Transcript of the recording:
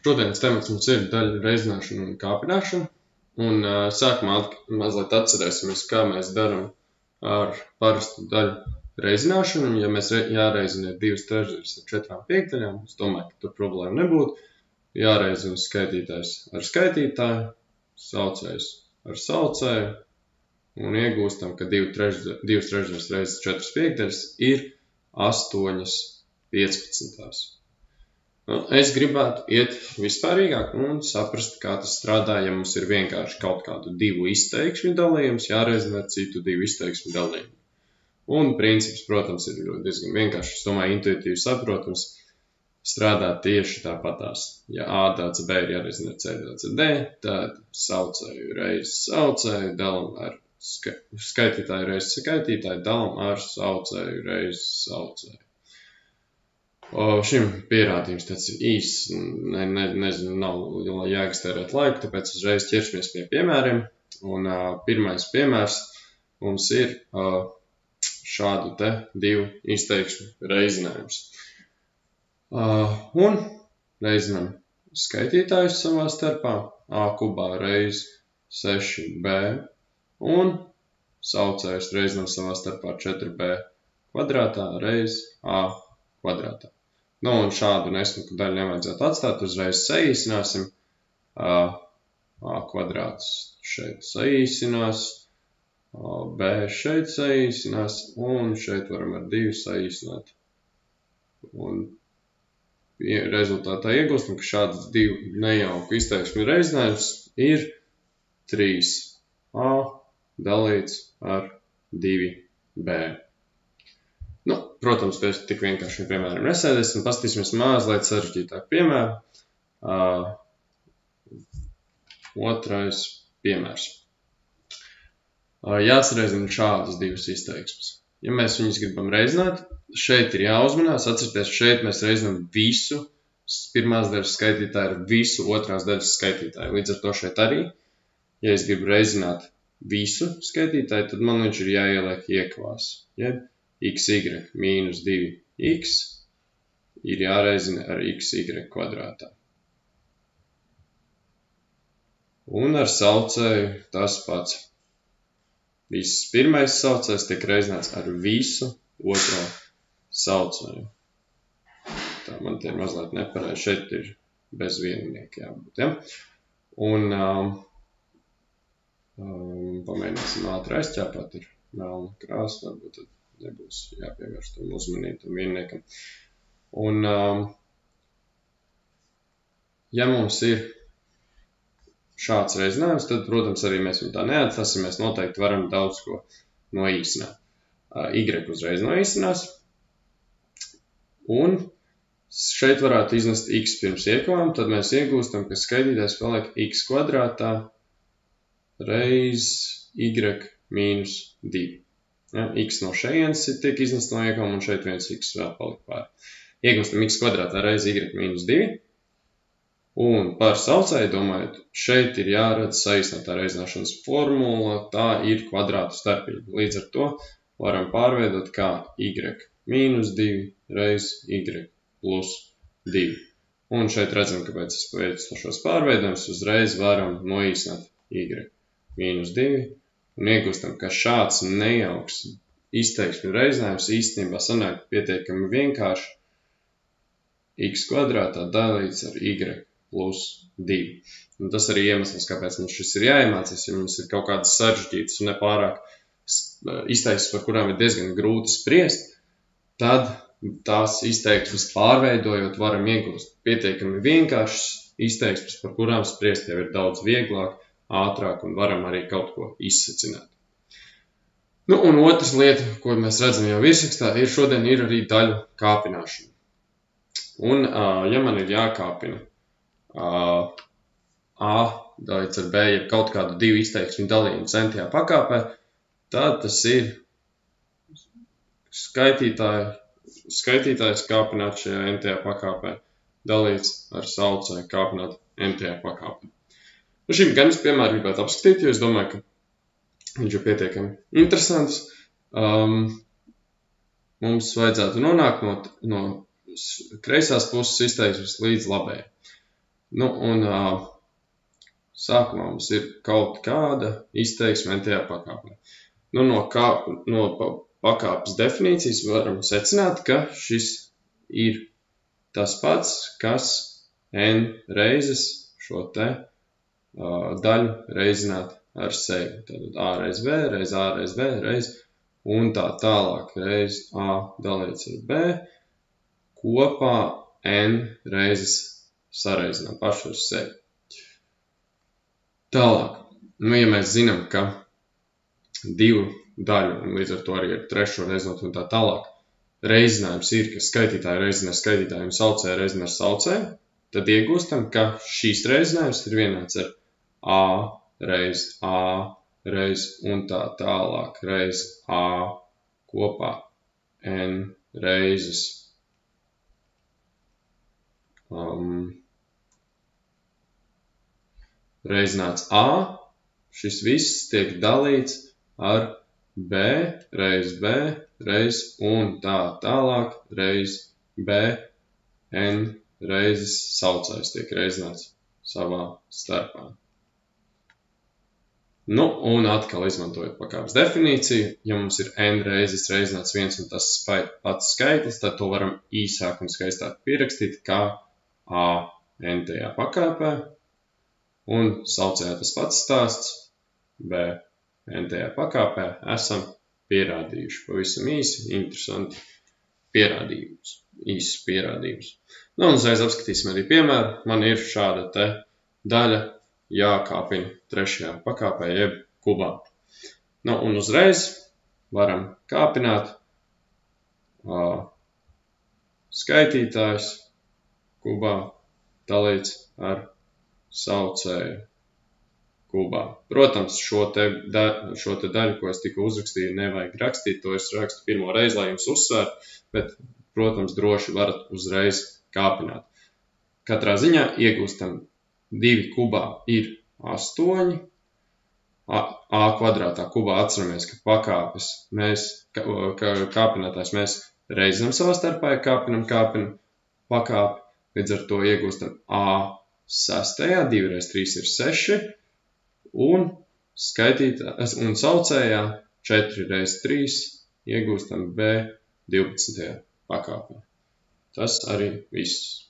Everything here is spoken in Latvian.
Šodienas temats mums ir daļu reizināšana un kāpināšana. Un sākumā mazliet atcerēsimies, kā mēs darām ar parastu daļu reizināšanu. Ja mēs jāreizina 2/3 ar 4/5, es domāju, ka tur problēma nebūtu. Jāreizina skaitītājs ar skaitītāju, saucējs ar saucēju. Un iegūstam, ka 2/3 reizes 4/5 ir 8/15. Es gribētu iet vispārīgāk un saprast, kā tas strādā, ja mums ir vienkārši kaut kādu divu izteiksmi dalījums, jāreizina ar citu divu izteiksmi dalījumu. Un princips, protams, ir diezgan vienkārši, es domāju, intuitīvi saprotams, strādā tieši tāpatās. Ja A dāca B ir jāreizina ar C dāca D, tad saucēju reizes saucēju dalam ar skaitītāju reizes skaitītāju, dalam ar saucēju reizes saucēju. Šim pierādījums tāds ir īss, nezinu, nav jēgas tērēt laiku, tāpēc uzreiz ķeršamies pie piemēriem. Un pirmais piemērs mums ir šādu te divu izteikšanu reizinājums. Un reizinām skaitītājus savā starpā, A kubā reiz 6B, un saucējus reizinām savā starpā 4B kvadrātā reiz A kvadrātā. Nu, un šādu nesmuku daļu nevajadzētu atstāt, uzreiz saīsināsim. A kvadrāts šeit saīsinās, B šeit saīsinās, un šeit varam ar 2 saīsināt. Un rezultātā iegūstam, ka šāds divu nejauku izteiksmi reizinājums ir 3A dalīts ar 2B. Nu, protams, pēc tik vienkāršiem piemēriem nesēdēsim, paskatīsimies mazliet sarežģītāk piemēru. Otrais piemērs. Jāsareizina šādas divas izteiksmes. Ja mēs viņus gribam reizināt, šeit ir jāuzmanās, atcerieties, šeit mēs reizinām visu pirmās daļas skaitītāju ar visu otrās daļas skaitītāju. Līdz ar to šeit arī, ja es gribu reizināt visu skaitītāju, tad man viņš ir jāieliek iekvās. Ja? xy mīnus 2x ir jāreizina ar xy kvadrātā. Un ar saucēju tas pats. Viss pirmais saucējs tiek reizināts ar visu otro saucēju. Tā man tie mazliet nepareizi. Šeit ir bez viennieka jābūt. Ja? Un pamēģināsim ātri aizķēpāt. Ir melna krāsa, varbūt tad nebūs jāpievērš tam uzmanību tam vienniekam. Un ja mums ir šāds reizinājums, tad, protams, arī mēs viņu tā neatstāsim, mēs noteikti varam daudz ko noīsināt. Y uzreiz noīsinās, un šeit varētu iznest x pirms iekavām, tad mēs iegūstam, ka skaitītājs paliek x kvadrātā reiz y mīnus 2. Ja, x no šejienes tiek iznest no iekavām, un šeit viens x vēl palika pāri. Iegūstam x kvadrātā reiz y mīnus 2. Un par saucēju domājot, šeit ir jāredz saīsinātā reizināšanas formula, tā ir kvadrātu starpība. Līdz ar to varam pārveidot kā y mīnus 2 reiz y plus 2. Un šeit redzam, kāpēc es veicu šos pārveidojumus, uzreiz varam noīsināt y mīnus 2. Un iegūstam, ka šāds nejauks izteiksmi reizinājums īstenībā sanāk pietiekami vienkārši x kvadrātā dalīts ar y plus 2. Un tas arī iemesls, kāpēc mums šis ir jāiemācīs, ja mums ir kaut kādas sarežģītas un nepārāk izteiksmes, par kurām ir diezgan grūti spriest, tad tās izteiksmes pārveidojot varam iegūst pietiekami vienkāršas izteiksmes, par kurām spriest jau ir daudz vieglāk, ātrāk un varam arī kaut ko izsacināt. Nu, un otrs lieta, ko mēs redzam jau virsrakstā, ir šodien ir arī daļu kāpināšana. Un, ja man ir jākāpina A dalīts ar B, ja kaut kādu divu izteiksmi dalījumu centajā pakāpē, tad tas ir skaitītājs kāpināt šajā n-tajā pakāpē, dalīts ar saucēju kāpināt n-tajā pakāpē. Nu, šim gan es piemēru gribētu apskatīt, jo es domāju, ka viņš ir pietiekami interesants. Mums vajadzētu nonākt no kreisās puses izteiksmes līdz labējai. Nu, un sākumā mums ir kaut kāda izteiksme tajā pakāpē. Nu, no pakāpes definīcijas varam secināt, ka šis ir tas pats, kas n reizes šo te daļu reizināt ar sevi. Tātad a reiz b, reiz a reiz b, reiz un tā tālāk reiz a dalīts ar b, kopā n reizes sareizinām pašu ar sevi. Tālāk, nu, ja mēs zinām, ka divu daļu, un līdz ar to arī ar trešo reizinot un tā tālāk, reizinājums ir, ka skaitītāji reizina ar skaitītāju un saucēju reizina ar saucēju, tad iegūstam, ka šīs reizinājums ir vienāds ar a reiz un tā tālāk reiz a kopā n reizes. Reizināts a, šis viss tiek dalīts ar b reiz un tā tālāk reiz b n reizes saucējs tiek reizināts savā starpā. Nu, un atkal izmantojot pakāpes definīciju, ja mums ir n reizes reizināts viens un tas pats skaitlis, tad to varam īsāk un skaistāk pierakstīt kā a n tajā pakāpē. Un saucējā tas pats stāsts, b n tajā pakāpē esam pierādījuši pavisam īsi, interesanti pierādījumus, īsus pierādījumus. Nu, un uzreiz apskatīsim arī piemēru. Man ir šāda te daļa jākāpina trešajā pakāpē, jeb kubā. Nu, un uzreiz varam kāpināt skaitītājs kubā dalīts ar saucēju kubā. Protams, šo te daļu, ko es tikko uzrakstīju, nevajag rakstīt, to es rakstu pirmo reizi, lai jums uzsvērtu, bet, protams, droši varat uzreiz kāpināt. Katrā ziņā iegūstam 2 kubā ir 8, a kvadrātā kubā atceramies, ka pakāpes kāpinātājs mēs reizinām savā starpā, ja kāpinam pakāpi, līdz ar to iegūstam a sastajā, 2 reiz 3 ir 6, un saucējā 4 reiz 3 iegūstam b 12. pakāpē. Tas arī viss.